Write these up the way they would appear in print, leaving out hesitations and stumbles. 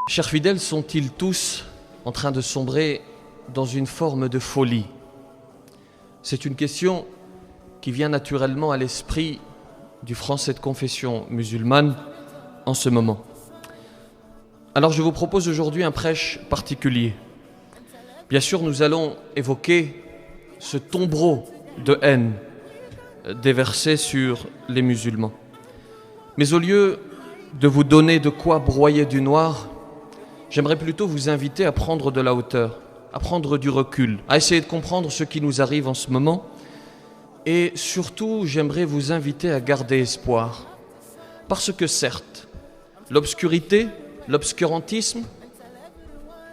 Chers fidèles, sont-ils tous en train de sombrer dans une forme de folie? C'est une question qui vient naturellement à l'esprit du Français de confession musulmane en ce moment. Alors je vous propose aujourd'hui un prêche particulier. Bien sûr, nous allons évoquer ce tombereau de haine déversé sur les musulmans. Mais au lieu de vous donner de quoi broyer du noir, j'aimerais plutôt vous inviter à prendre de la hauteur, à prendre du recul, à essayer de comprendre ce qui nous arrive en ce moment. Et surtout, j'aimerais vous inviter à garder espoir. Parce que certes, l'obscurité, l'obscurantisme,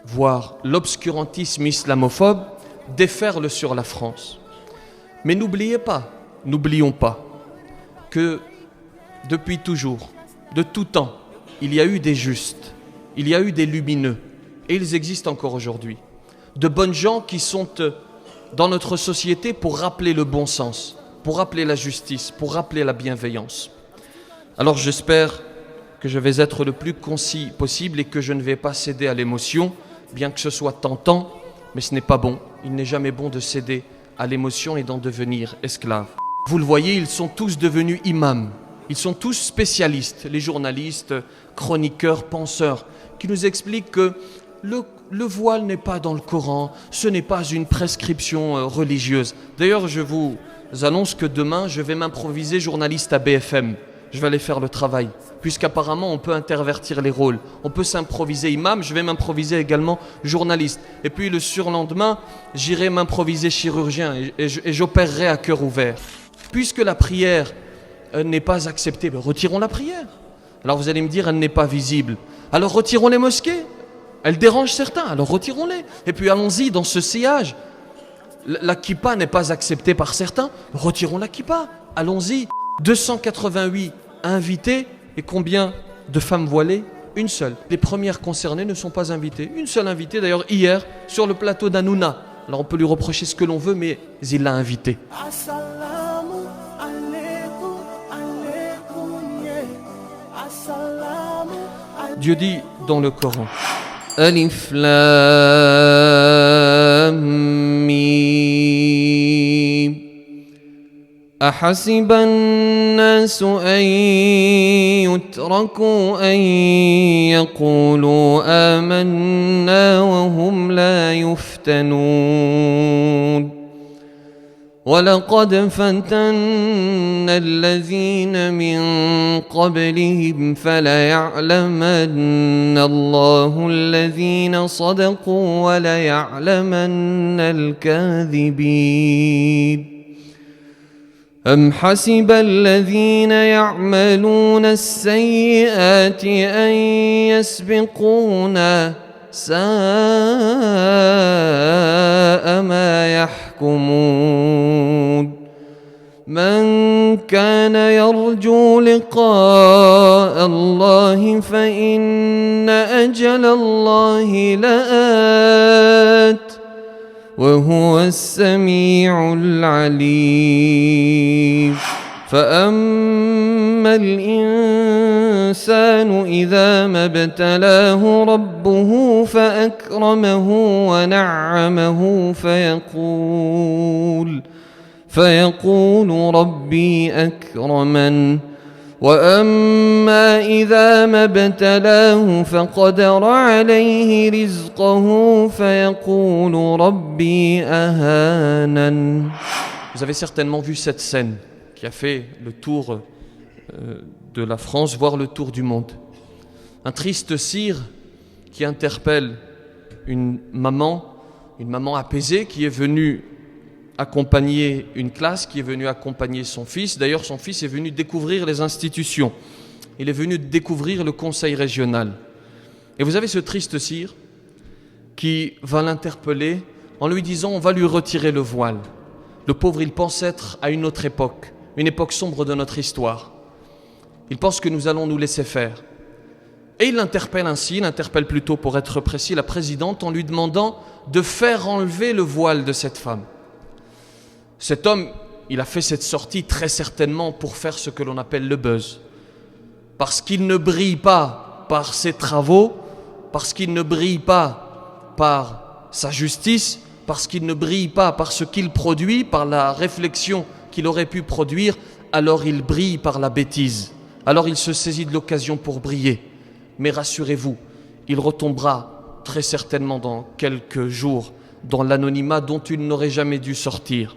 voire l'obscurantisme islamophobe, déferle sur la France. Mais n'oublions pas que depuis toujours, de tout temps, il y a eu des justes, il y a eu des lumineux, et ils existent encore aujourd'hui. De bonnes gens qui sont dans notre société pour rappeler le bon sens, pour rappeler la justice, pour rappeler la bienveillance. Alors j'espère que je vais être le plus concis possible et que je ne vais pas céder à l'émotion, bien que ce soit tentant, mais ce n'est pas bon. Il n'est jamais bon de céder à l'émotion et d'en devenir esclave. Vous le voyez, ils sont tous devenus imams. Ils sont tous spécialistes, les journalistes, chroniqueurs, penseurs, qui nous expliquent que le voile n'est pas dans le Coran, ce n'est pas une prescription religieuse. D'ailleurs, je vous annonce que demain, je vais m'improviser journaliste à BFM. Je vais aller faire le travail, puisqu'apparemment, on peut intervertir les rôles. On peut s'improviser imam, je vais m'improviser également journaliste. Et puis le surlendemain, j'irai m'improviser chirurgien et j'opérerai à cœur ouvert. Puisque la prière n'est pas acceptée, retirons la prière. Alors vous allez me dire, elle n'est pas visible. Alors retirons les mosquées. Elle dérange certains, alors retirons-les. Et puis allons-y dans ce sillage. La kippa n'est pas acceptée par certains, retirons la kippa. Allons-y. 288 invités et combien de femmes voilées? Une seule. Les premières concernées ne sont pas invitées. Une seule invitée, d'ailleurs hier, sur le plateau d'Hanouna. Alors on peut lui reprocher ce que l'on veut, mais il l'a invitée. Dieu dit dans le Coran, Alif Lam Mim, أحسب الناس أن يتركوا أن يقولوا آمنا وهم لا يفتنون ولقد فتنا الذين من قبلهم فليعلمن الله الذين صدقوا وليعلمن الكاذبين أم حسب الذين يعملون السيئات أن يسبقونا ساء ما يحكمون من كان يرجو لقاء الله فإن أجل الله لآت وهو السميع العليم فأما الإنسان إذا ما ابتلاه ربه فأكرمه ونعمه فيقول ربي أكرمن وأما إذا ما ابتلاه فقدر عليه رزقه فيقول ربي أهانن. Vous avez certainement vu cette scène qui a fait le tour de la France, voire le tour du monde. Un triste cire qui interpelle une maman apaisée qui est venue accompagner une classe, qui est venue accompagner son fils. D'ailleurs, son fils est venu découvrir les institutions. Il est venu découvrir le conseil régional. Et vous avez ce triste cire qui va l'interpeller en lui disant « on va lui retirer le voile ». Le pauvre, il pense être à une autre époque, une époque sombre de notre histoire. Il pense que nous allons nous laisser faire. Et il l'interpelle ainsi, il interpelle plutôt pour être précis la présidente en lui demandant de faire enlever le voile de cette femme. Cet homme, il a fait cette sortie très certainement pour faire ce que l'on appelle le buzz. Parce qu'il ne brille pas par ses travaux, parce qu'il ne brille pas par sa justice, parce qu'il ne brille pas par ce qu'il produit, par la réflexion qu'il aurait pu produire, alors il brille par la bêtise. Alors il se saisit de l'occasion pour briller. Mais rassurez-vous, il retombera très certainement dans quelques jours dans l'anonymat dont il n'aurait jamais dû sortir.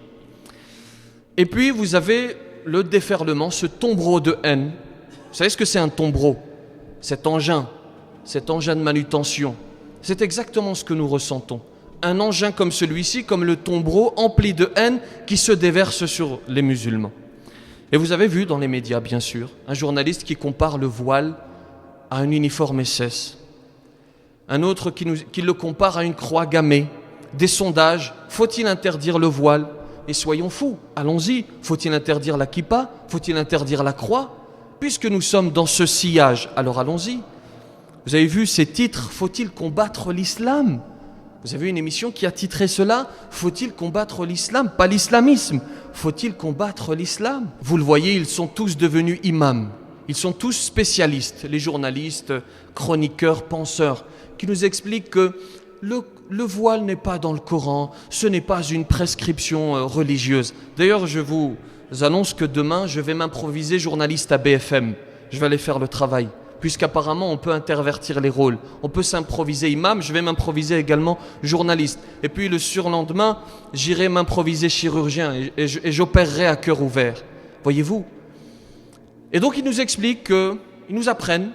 Et puis vous avez le déferlement, ce tombereau de haine. Vous savez ce que c'est un tombereau? Cet engin de manutention. C'est exactement ce que nous ressentons. Un engin comme celui-ci, comme le tombereau empli de haine qui se déverse sur les musulmans. Et vous avez vu dans les médias, bien sûr, un journaliste qui compare le voile à un uniforme SS. Un autre qui le compare à une croix gammée. Des sondages, faut-il interdire le voile? Et soyons fous, allons-y. Faut-il interdire la kippa? Faut-il interdire la croix? Puisque nous sommes dans ce sillage, alors allons-y. Vous avez vu ces titres, faut-il combattre l'islam? Vous avez une émission qui a titré cela, faut-il combattre l'islam? Pas l'islamisme, faut-il combattre l'islam? Vous le voyez, ils sont tous devenus imams. Ils sont tous spécialistes, les journalistes, chroniqueurs, penseurs, qui nous expliquent que le voile n'est pas dans le Coran, ce n'est pas une prescription religieuse. D'ailleurs, je vous annonce que demain, je vais m'improviser journaliste à BFM. Je vais aller faire le travail, puisqu'apparemment, on peut intervertir les rôles. On peut s'improviser imam, je vais m'improviser également journaliste. Et puis le surlendemain, j'irai m'improviser chirurgien et j'opérerai à cœur ouvert. Voyez-vous? Et donc, ils nous expliquent ils nous apprennent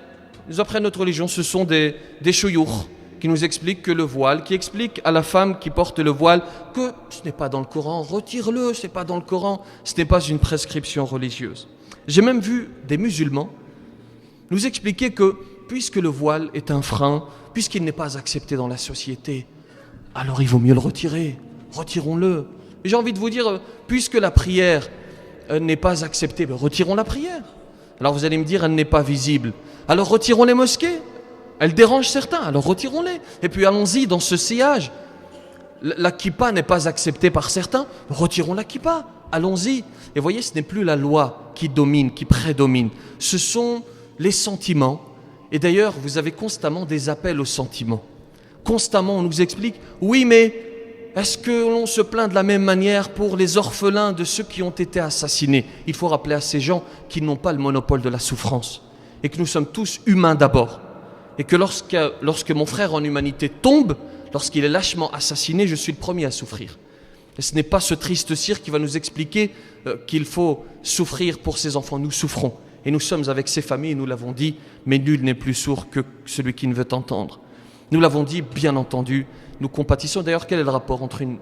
notre religion. Ce sont des chouyours qui nous expliquent que le voile, qui expliquent à la femme qui porte le voile que ce n'est pas dans le Coran, retire-le, ce n'est pas dans le Coran, ce n'est pas une prescription religieuse. J'ai même vu des musulmans nous expliquer que puisque le voile est un frein, puisqu'il n'est pas accepté dans la société, alors il vaut mieux le retirer, retirons-le. Et j'ai envie de vous dire, puisque la prière n'est pas acceptée, retirons la prière. Alors vous allez me dire, elle n'est pas visible, alors retirons les mosquées. Elle dérange certains, alors retirons-les. Et puis allons-y dans ce sillage. La kippa n'est pas acceptée par certains, retirons la kippa. Allons-y. Et voyez, ce n'est plus la loi qui domine, qui prédomine. Ce sont les sentiments. Et d'ailleurs, vous avez constamment des appels aux sentiments. Constamment, on nous explique, oui, mais est-ce que l'on se plaint de la même manière pour les orphelins de ceux qui ont été assassinés? Il faut rappeler à ces gens qu'ils n'ont pas le monopole de la souffrance. Et que nous sommes tous humains d'abord. Et que lorsque mon frère en humanité tombe, lorsqu'il est lâchement assassiné, je suis le premier à souffrir. Et ce n'est pas ce triste cire qui va nous expliquer qu'il faut souffrir pour ses enfants. Nous souffrons. Et nous sommes avec ces familles, nous l'avons dit, mais nul n'est plus sourd que celui qui ne veut entendre. Nous l'avons dit, bien entendu, nous compatissons. D'ailleurs, quel est le rapport entre une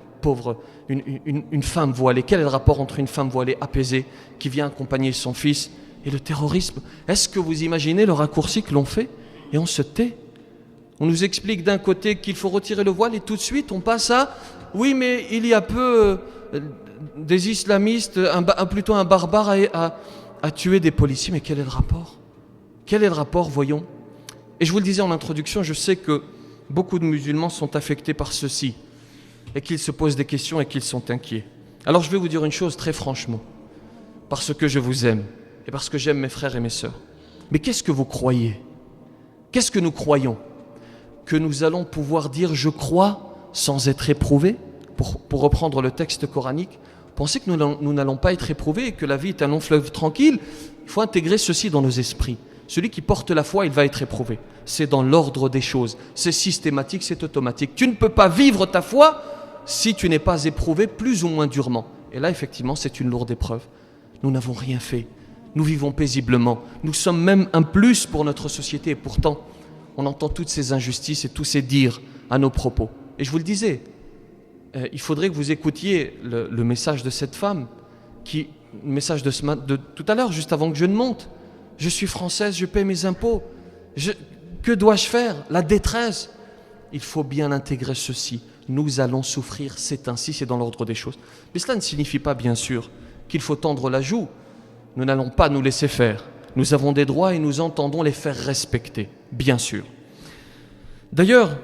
femme voilée? Quel est le rapport entre une femme voilée apaisée qui vient accompagner son fils et le terrorisme? Est-ce que vous imaginez le raccourci que l'on fait? Et on se tait. On nous explique d'un côté qu'il faut retirer le voile et tout de suite on passe à « oui, mais il y a peu des islamistes, plutôt un barbare a tué des policiers. » Mais quel est le rapport? Quel est le rapport, voyons? Et je vous le disais en introduction, je sais que beaucoup de musulmans sont affectés par ceci et qu'ils se posent des questions et qu'ils sont inquiets. Alors je vais vous dire une chose très franchement, parce que je vous aime et parce que j'aime mes frères et mes sœurs. Mais qu'est-ce que vous croyez? Qu'est-ce que nous croyons? Que nous allons pouvoir dire « je crois » sans être éprouvés? Pour reprendre le texte coranique, pensez que nous n'allons pas être éprouvés et que la vie est un long fleuve tranquille? Il faut intégrer ceci dans nos esprits. Celui qui porte la foi, il va être éprouvé. C'est dans l'ordre des choses. C'est systématique, c'est automatique. Tu ne peux pas vivre ta foi si tu n'es pas éprouvé plus ou moins durement. Et là, effectivement, c'est une lourde épreuve. Nous n'avons rien fait. Nous vivons paisiblement. Nous sommes même un plus pour notre société. Et pourtant, on entend toutes ces injustices et tous ces dires à nos propos. Et je vous le disais, il faudrait que vous écoutiez le message de cette femme, le message de tout à l'heure, juste avant que je ne monte. Je suis française, je paie mes impôts. Que dois-je faire? La détresse. Il faut bien intégrer ceci. Nous allons souffrir, c'est ainsi, c'est dans l'ordre des choses. Mais cela ne signifie pas, bien sûr, qu'il faut tendre la joue. Nous n'allons pas nous laisser faire. Nous avons des droits et nous entendons les faire respecter, bien sûr. D'ailleurs,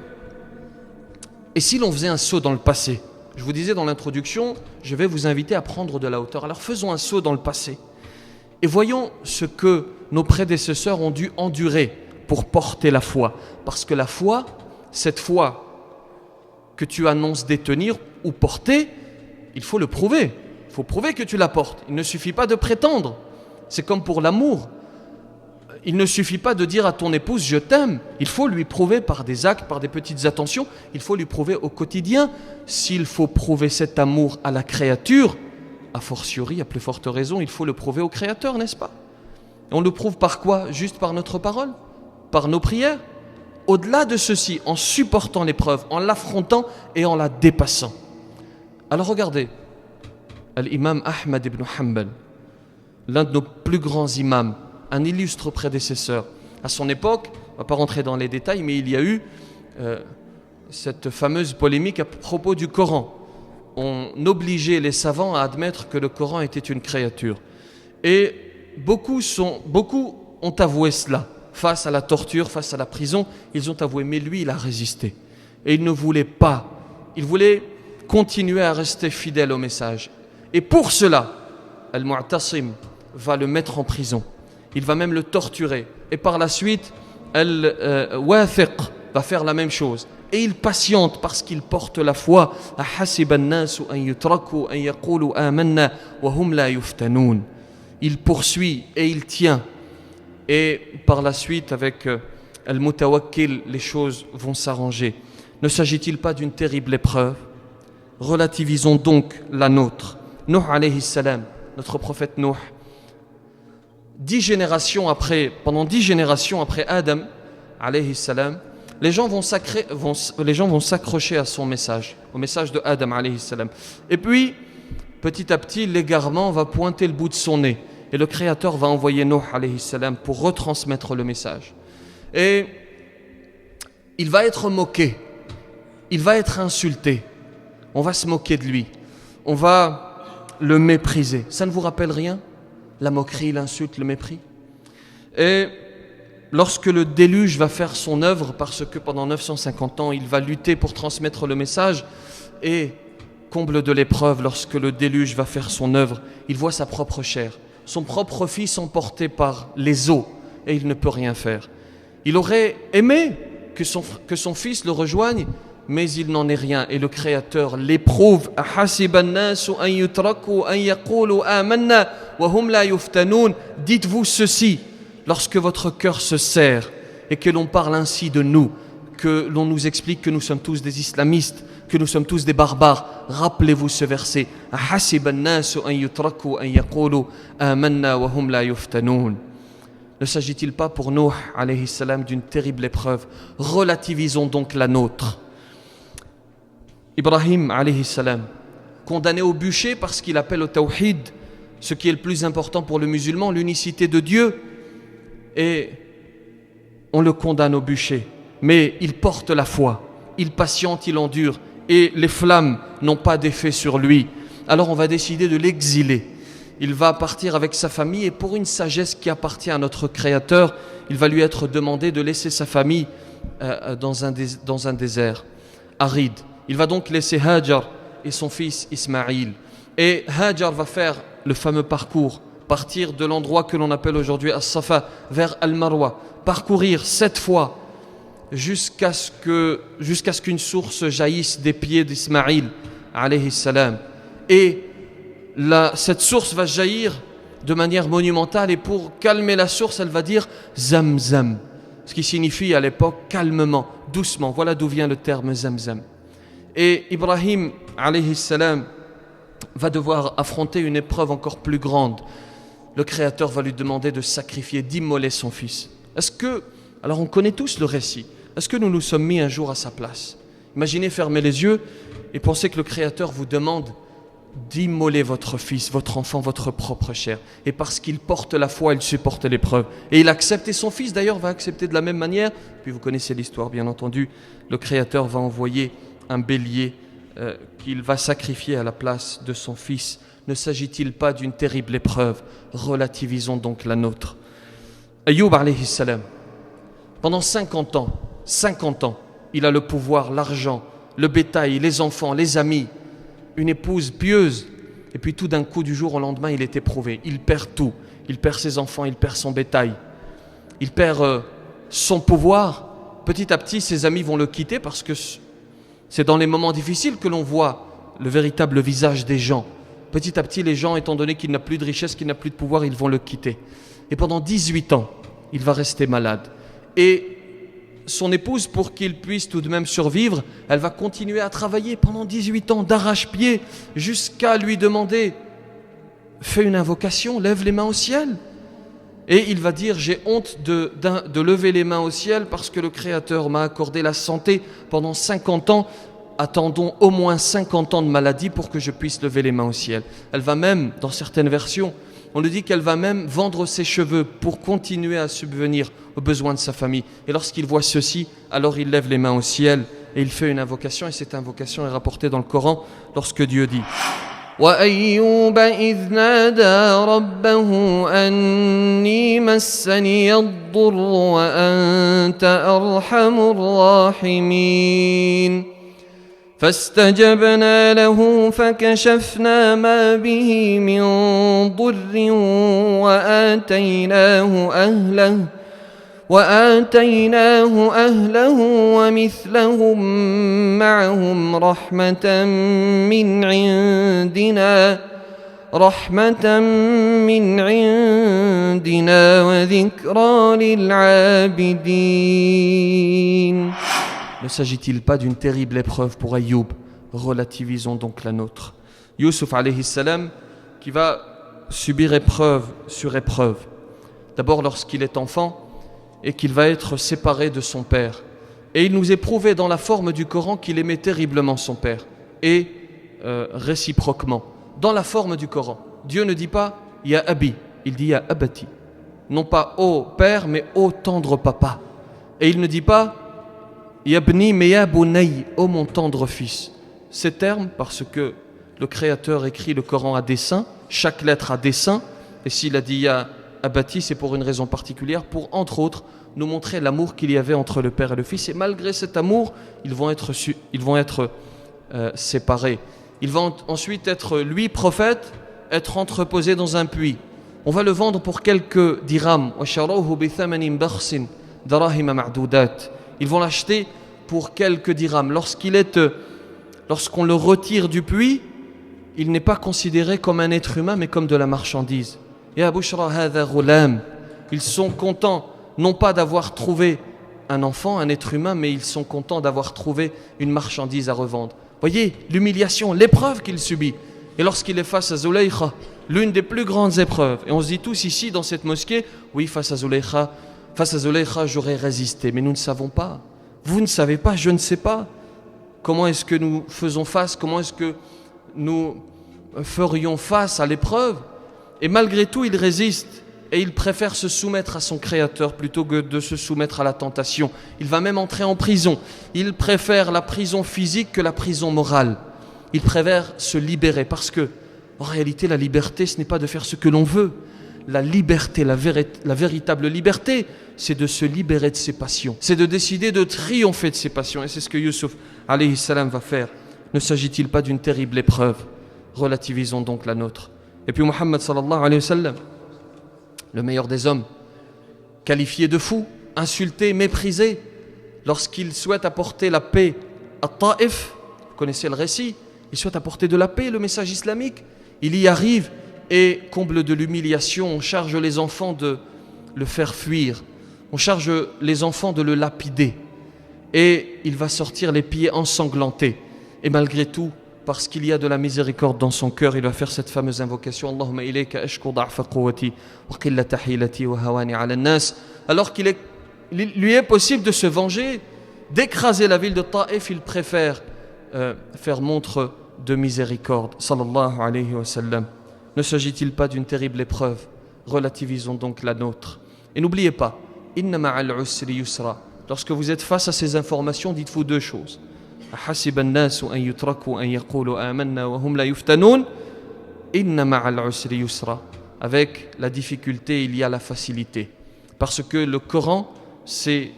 et si l'on faisait un saut dans le passé? Je vous disais dans l'introduction, je vais vous inviter à prendre de la hauteur. Alors faisons un saut dans le passé et voyons ce que nos prédécesseurs ont dû endurer pour porter la foi. Parce que la foi, cette foi que tu annonces détenir ou porter, il faut le prouver. Il faut prouver que tu la portes. Il ne suffit pas de prétendre. C'est comme pour l'amour. Il ne suffit pas de dire à ton épouse « je t'aime ». Il faut lui prouver par des actes, par des petites attentions. Il faut lui prouver au quotidien. S'il faut prouver cet amour à la créature, a fortiori, à plus forte raison, il faut le prouver au Créateur, n'est-ce pas? On le prouve par quoi? Juste par notre parole? Par nos prières? Au-delà de ceci, en supportant l'épreuve, en l'affrontant et en la dépassant. Alors regardez, l'imam Ahmad ibn Hanbal, l'un de nos plus grands imams, un illustre prédécesseur. À son époque, on ne va pas rentrer dans les détails, mais il y a eu cette fameuse polémique à propos du Coran. On obligeait les savants à admettre que le Coran était une créature. Et beaucoup ont avoué cela. Face à la torture, face à la prison, ils ont avoué. Mais lui, il a résisté. Et il ne voulait pas. Il voulait continuer à rester fidèle au message. Et pour cela, Al-Mu'tasim va le mettre en prison. Il va même le torturer. Et par la suite, Al-Wathiq va faire la même chose. Et il patiente parce qu'il porte la foi. Il poursuit et il tient. Et par la suite, avec Al-Mutawakkil, les choses vont s'arranger. Ne s'agit-il pas d'une terrible épreuve? Relativisons donc la nôtre. Nuh alayhi salam, notre prophète Nuh, pendant 10 générations après Adam alayhi salam, les gens vont s'accrocher à son message, au message de Adam alayhi salam. Et puis, petit à petit, l'égarement va pointer le bout de son nez. Et le Créateur va envoyer Nuh alayhi salam pour retransmettre le message. Et il va être moqué, il va être insulté, on va se moquer de lui, on va le mépriser. Ça ne vous rappelle rien? La moquerie, l'insulte, le mépris. Et lorsque le déluge va faire son œuvre, parce que pendant 950 ans, il va lutter pour transmettre le message, et comble de l'épreuve, lorsque le déluge va faire son œuvre, il voit sa propre chair, son propre fils emporté par les eaux, et il ne peut rien faire. Il aurait aimé que son fils le rejoigne, mais il n'en est rien, et le Créateur l'éprouve. Dites-vous ceci lorsque votre cœur se serre et que l'on parle ainsi de nous, que l'on nous explique que nous sommes tous des islamistes, que nous sommes tous des barbares. Rappelez-vous ce verset. Ne s'agit-il pas pour Nuh alayhi salam d'une terrible épreuve? Relativisons donc la nôtre. Ibrahim alayhi salam, condamné au bûcher parce qu'il appelle au tawhid, ce qui est le plus important pour le musulman, l'unicité de Dieu, et on le condamne au bûcher, mais il porte la foi, il patiente, il endure, et les flammes n'ont pas d'effet sur lui. Alors on va décider de l'exiler. Il va partir avec sa famille, et pour une sagesse qui appartient à notre Créateur, il va lui être demandé de laisser sa famille dans un désert aride. Il va donc laisser Hajar et son fils Ismaïl. Et Hajar va faire le fameux parcours, partir de l'endroit que l'on appelle aujourd'hui As-Safa vers Al-Marwa, parcourir 7 fois jusqu'à ce qu'une source jaillisse des pieds d'Ismaïl alayhi salam. Et cette source va jaillir de manière monumentale, et pour calmer la source, elle va dire Zamzam, ce qui signifie à l'époque calmement, doucement. Voilà d'où vient le terme Zamzam. Et Ibrahim alayhi salam va devoir affronter une épreuve encore plus grande. Le Créateur va lui demander de sacrifier, d'immoler son fils. Alors on connaît tous le récit, est-ce que nous nous sommes mis un jour à sa place? Imaginez fermer les yeux et penser que le Créateur vous demande d'immoler votre fils, votre enfant, votre propre chair. Et parce qu'il porte la foi, il supporte l'épreuve. Et il accepte, et son fils d'ailleurs va accepter de la même manière. Puis vous connaissez l'histoire bien entendu, le Créateur va envoyer un bélier qu'il va sacrifier à la place de son fils. Ne s'agit-il pas d'une terrible épreuve? Relativisons donc la nôtre. Ayyub alayhi salam, pendant 50 ans, il a le pouvoir, l'argent, le bétail, les enfants, les amis, une épouse pieuse. Et puis tout d'un coup, du jour au lendemain, il est éprouvé. Il perd tout. Il perd ses enfants, il perd son bétail. Il perd son pouvoir, petit à petit ses amis vont le quitter parce que c'est dans les moments difficiles que l'on voit le véritable visage des gens. Petit à petit les gens, étant donné qu'il n'a plus de richesse, qu'il n'a plus de pouvoir, ils vont le quitter. Et pendant 18 ans, il va rester malade. Et son épouse, pour qu'il puisse tout de même survivre, elle va continuer à travailler pendant 18 ans d'arrache-pied jusqu'à lui demander « Fais une invocation, lève les mains au ciel ». Et il va dire « J'ai honte de lever les mains au ciel parce que le Créateur m'a accordé la santé pendant 50 ans. Attendons au moins 50 ans de maladie pour que je puisse lever les mains au ciel. » Elle va même, dans certaines versions, on nous dit qu'elle va même vendre ses cheveux pour continuer à subvenir aux besoins de sa famille. Et lorsqu'il voit ceci, alors il lève les mains au ciel et il fait une invocation. Et cette invocation est rapportée dans le Coran lorsque Dieu dit وَأَيُّوبَ إِذْ نَادَى رَبَّهُ أَنِّي مَسَّنِيَ الضُّرُّ وَأَنْتَ أَرْحَمُ الراحمين فاستجبنا له فكشفنا ما به من ضر وآتيناه أهله ومثلهم معهم رحمة من عندنا وذكرى للعابدين. Ne s'agit-il pas d'une terrible épreuve pour Ayoub? Relativisons donc la nôtre. Youssouf alayhi salam qui va subir épreuve sur épreuve. D'abord lorsqu'il est enfant et qu'il va être séparé de son père. Et il nous est prouvé dans la forme du Coran qu'il aimait terriblement son père. Et réciproquement. Dans la forme du Coran, Dieu ne dit pas « Ya Abi », il dit « Ya Abati ». Non pas « ô père » mais « ô tendre papa ». Et il ne dit pas Yabni mais ya bunay, ô mon tendre fils. Ces termes, parce que le Créateur écrit le Coran à dessein, chaque lettre a dessein, et s'il a dit ya abati, c'est pour une raison particulière, pour entre autres nous montrer l'amour qu'il y avait entre le père et le fils. Et malgré cet amour, ils vont être séparés. Ils vont ensuite être, lui prophète, être entreposé dans un puits. On va le vendre pour quelques dirhams. Ils vont l'acheter pour quelques dirhams. Lorsqu'on le retire du puits, il n'est pas considéré comme un être humain, mais comme de la marchandise. Ya bushra hadha ghulam. Ils sont contents, non pas d'avoir trouvé un enfant, un être humain, mais ils sont contents d'avoir trouvé une marchandise à revendre. Voyez l'humiliation, l'épreuve qu'il subit. Et lorsqu'il est face à Zulaykha, l'une des plus grandes épreuves. Et on se dit tous ici dans cette mosquée, oui, face à Zulaykha, j'aurais résisté. Mais nous ne savons pas. Vous ne savez pas, je ne sais pas. Comment est-ce que nous faisons face? Comment est-ce que nous ferions face à l'épreuve? Et malgré tout, il résiste. Et il préfère se soumettre à son Créateur plutôt que de se soumettre à la tentation. Il va même entrer en prison. Il préfère la prison physique que la prison morale. Il préfère se libérer parce que, en réalité, la liberté, ce n'est pas de faire ce que l'on veut. La liberté, la véritable liberté, c'est de se libérer de ses passions. C'est de décider de triompher de ses passions. Et c'est ce que Youssouf alayhi salam va faire. Ne s'agit-il pas d'une terrible épreuve? Relativisons donc la nôtre. Et puis Muhammad sallallahu alayhi wa sallam, le meilleur des hommes, qualifié de fou, insulté, méprisé, lorsqu'il souhaite apporter la paix à Taïf, vous connaissez le récit, il souhaite apporter de la paix, le message islamique, il y arrive et, comble de l'humiliation, on charge les enfants de le faire fuir, on charge les enfants de le lapider et il va sortir les pieds ensanglantés et malgré tout, parce qu'il y a de la miséricorde dans son cœur, il va faire cette fameuse invocation Allahumma ilayka ashku da'fa quwwati wa qillata hilati wa hawani 'ala an-nas. Alors qu'il lui est possible de se venger, d'écraser la ville de Taïf, il préfère faire montre de miséricorde. Sallallahu alayhi wa sallam. Ne s'agit-il pas d'une terrible épreuve? Relativisons donc la nôtre. Et n'oubliez pas, inna ma'al usri yusra. Lorsque vous êtes face à ces informations, dites-vous deux choses. أحسب الناس أن يتركوا أن يقولوا آمنا وهم لا يفتنون إن مع العسر يسرا. Avec la difficulté, il y a la facilité. Parce que le Coran, c'est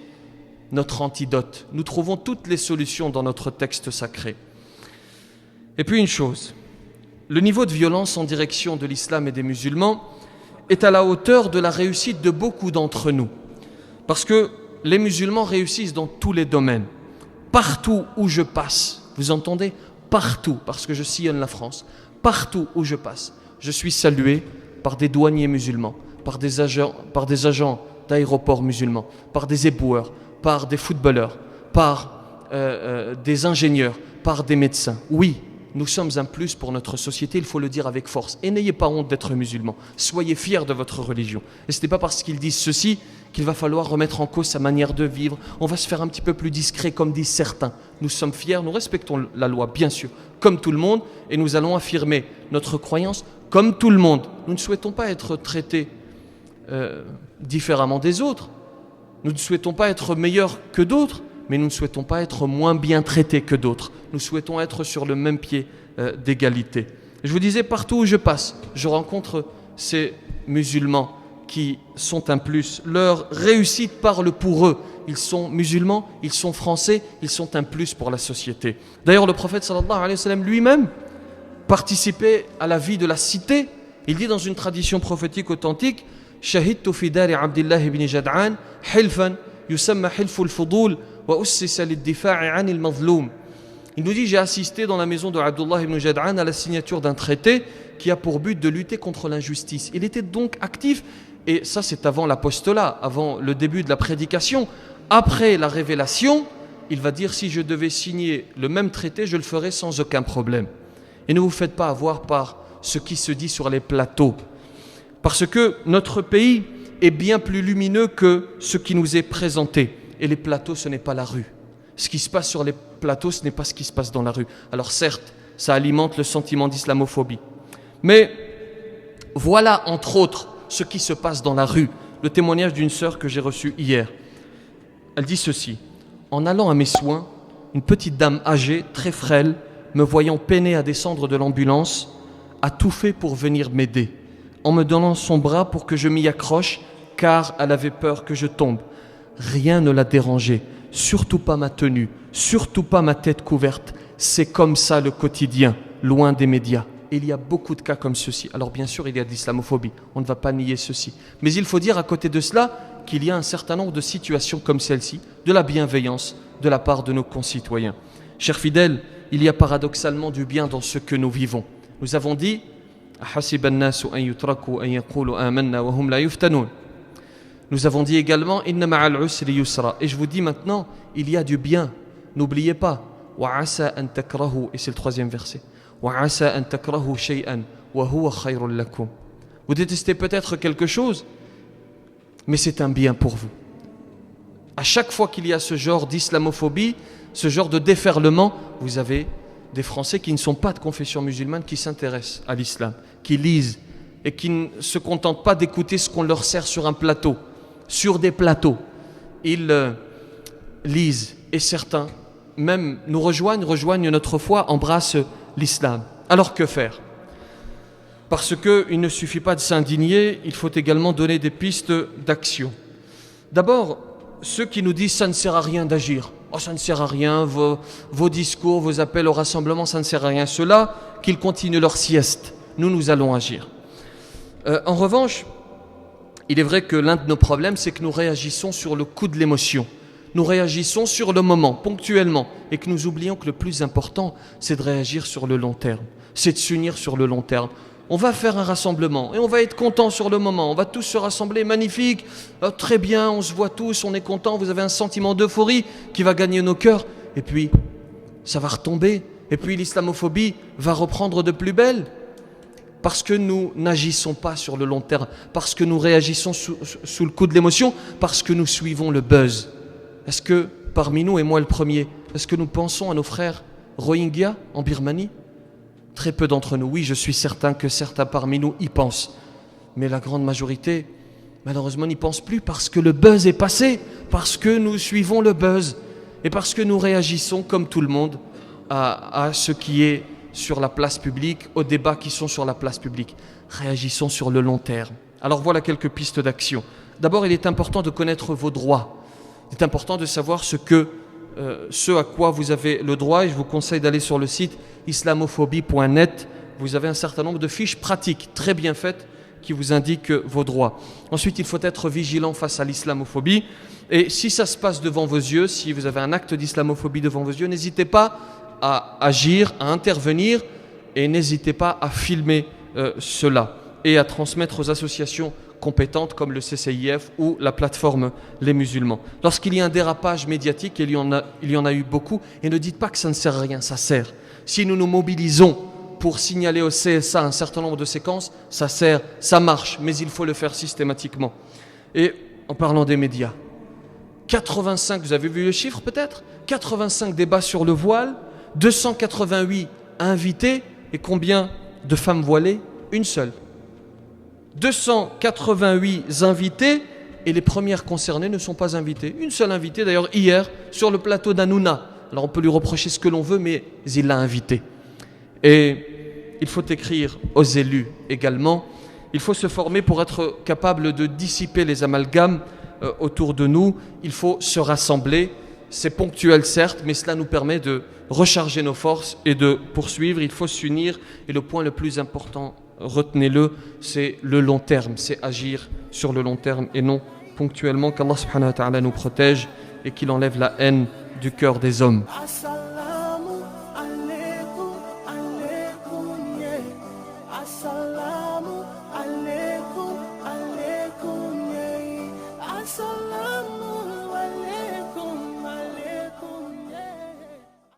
notre antidote. Nous trouvons toutes les solutions dans notre texte sacré. Et puis une chose, le niveau de violence en direction de l'islam et des musulmans est à la hauteur de la réussite de beaucoup d'entre nous. Parce que les musulmans réussissent dans tous les domaines. Partout où je passe, vous entendez? Partout, parce que je sillonne la France, partout où je passe, je suis salué par des douaniers musulmans, par des agents d'aéroports musulmans, par des éboueurs, par des footballeurs, par des ingénieurs, par des médecins. Oui, nous sommes un plus pour notre société, il faut le dire avec force. Et n'ayez pas honte d'être musulman. Soyez fiers de votre religion. Et ce n'est pas parce qu'ils disent ceci qu'il va falloir remettre en cause sa manière de vivre. On va se faire un petit peu plus discret, comme disent certains. Nous sommes fiers, nous respectons la loi, bien sûr, comme tout le monde, et nous allons affirmer notre croyance comme tout le monde. Nous ne souhaitons pas être traités différemment des autres. Nous ne souhaitons pas être meilleurs que d'autres, mais nous ne souhaitons pas être moins bien traités que d'autres. Nous souhaitons être sur le même pied d'égalité. Je vous disais, partout où je passe, je rencontre ces musulmans qui sont un plus. Leur réussite parle pour eux. Ils sont musulmans, ils sont français, ils sont un plus pour la société. D'ailleurs, le prophète sallallahu alayhi wa sallam lui-même participait à la vie de la cité. Il dit dans une tradition prophétique authentique, « Shahidtu fi dari Abdillah ibn Jad'an, hilfan yusamma hilfu al-fudul wa ussisa lid-difa'i 'an al-mazlum » Il nous dit, j'ai assisté dans la maison de Abdullah ibn Jad'an à la signature d'un traité qui a pour but de lutter contre l'injustice. Il était donc actif, et ça c'est avant l'apostolat, avant le début de la prédication. Après la révélation, il va dire, si je devais signer le même traité, je le ferais sans aucun problème. Et ne vous faites pas avoir par ce qui se dit sur les plateaux. Parce que notre pays est bien plus lumineux que ce qui nous est présenté. Et les plateaux, ce n'est pas la rue. Ce qui se passe sur les plateaux, ce n'est pas ce qui se passe dans la rue. Alors certes, ça alimente le sentiment d'islamophobie. Mais voilà, entre autres, ce qui se passe dans la rue. Le témoignage d'une sœur que j'ai reçue hier. Elle dit ceci. En allant à mes soins, une petite dame âgée, très frêle, me voyant peiner à descendre de l'ambulance, a tout fait pour venir m'aider, en me donnant son bras pour que je m'y accroche, car elle avait peur que je tombe. Rien ne l'a dérangée. Surtout pas ma tenue, surtout pas ma tête couverte. C'est comme ça le quotidien, loin des médias. Et il y a beaucoup de cas comme ceci. Alors bien sûr, il y a de l'islamophobie, on ne va pas nier ceci. Mais il faut dire à côté de cela qu'il y a un certain nombre de situations comme celle-ci, de la bienveillance de la part de nos concitoyens. Chers fidèles, il y a paradoxalement du bien dans ce que nous vivons. Nous avons dit nous avons dit également Inna ma'al usri yusra. Et je vous dis maintenant, il y a du bien. N'oubliez pas. Wa asa an takrahu. Et c'est le 3e verset. Wa asa an takrahu shay'an wa huwa khayrun lakum. Vous détestez peut-être quelque chose, mais c'est un bien pour vous. À chaque fois qu'il y a ce genre d'islamophobie, ce genre de déferlement, vous avez des Français qui ne sont pas de confession musulmane, qui s'intéressent à l'islam, qui lisent et qui ne se contentent pas d'écouter ce qu'on leur sert sur un plateau. Sur des plateaux, ils lisent et certains même nous rejoignent notre foi, embrassent l'islam. Alors que faire? Parce qu'il ne suffit pas de s'indigner, il faut également donner des pistes d'action. D'abord, ceux qui nous disent ça ne sert à rien d'agir. Oh, ça ne sert à rien, vos discours, vos appels au rassemblement, ça ne sert à rien. Ceux-là, qu'ils continuent leur sieste. Nous allons agir. En revanche, il est vrai que l'un de nos problèmes, c'est que nous réagissons sur le coup de l'émotion. Nous réagissons sur le moment, ponctuellement, et que nous oublions que le plus important, c'est de réagir sur le long terme. C'est de s'unir sur le long terme. On va faire un rassemblement et on va être content sur le moment. On va tous se rassembler, magnifique, très bien, on se voit tous, on est content. Vous avez un sentiment d'euphorie qui va gagner nos cœurs. Et puis, ça va retomber. Et puis, l'islamophobie va reprendre de plus belle. Parce que nous n'agissons pas sur le long terme, parce que nous réagissons sous le coup de l'émotion, parce que nous suivons le buzz. Est-ce que parmi nous, et moi le premier, est-ce que nous pensons à nos frères Rohingyas en Birmanie? Très peu d'entre nous. Oui, je suis certain que certains parmi nous y pensent. Mais la grande majorité, malheureusement, n'y pense plus parce que le buzz est passé, parce que nous suivons le buzz et parce que nous réagissons comme tout le monde à ce qui est sur la place publique, aux débats qui sont sur la place publique. Réagissons sur le long terme. Alors voilà quelques pistes d'action. D'abord, il est important de connaître vos droits. Il est important de savoir ce à quoi vous avez le droit, et je vous conseille d'aller sur le site islamophobie.net. Vous avez un certain nombre de fiches pratiques très bien faites qui vous indique vos droits. Ensuite, il faut être vigilant face à l'islamophobie. Et si ça se passe devant vos yeux, si vous avez un acte d'islamophobie devant vos yeux, n'hésitez pas à agir, à intervenir, et n'hésitez pas à filmer cela et à transmettre aux associations compétentes comme le CCIF ou la plateforme Les Musulmans. Lorsqu'il y a un dérapage médiatique, et il y en a eu beaucoup, et ne dites pas que ça ne sert à rien, ça sert. Si nous nous mobilisons pour signaler au CSA un certain nombre de séquences, ça sert, ça marche, mais il faut le faire systématiquement. Et en parlant des médias, 85, vous avez vu le chiffre peut-être ? 85 débats sur le voile, 288 invités, et combien de femmes voilées ? Une seule. 288 invités, et les premières concernées ne sont pas invitées. Une seule invitée, d'ailleurs hier, sur le plateau d'Hanouna. Alors on peut lui reprocher ce que l'on veut, mais il l'a invitée. Et il faut écrire aux élus également. Il faut se former pour être capable de dissiper les amalgames autour de nous. Il faut se rassembler. C'est ponctuel certes, mais cela nous permet de recharger nos forces et de poursuivre. Il faut s'unir. Et le point le plus important, retenez-le, c'est le long terme. C'est agir sur le long terme et non ponctuellement. Qu'Allah subhanahu wa ta'ala nous protège et qu'il enlève la haine du cœur des hommes.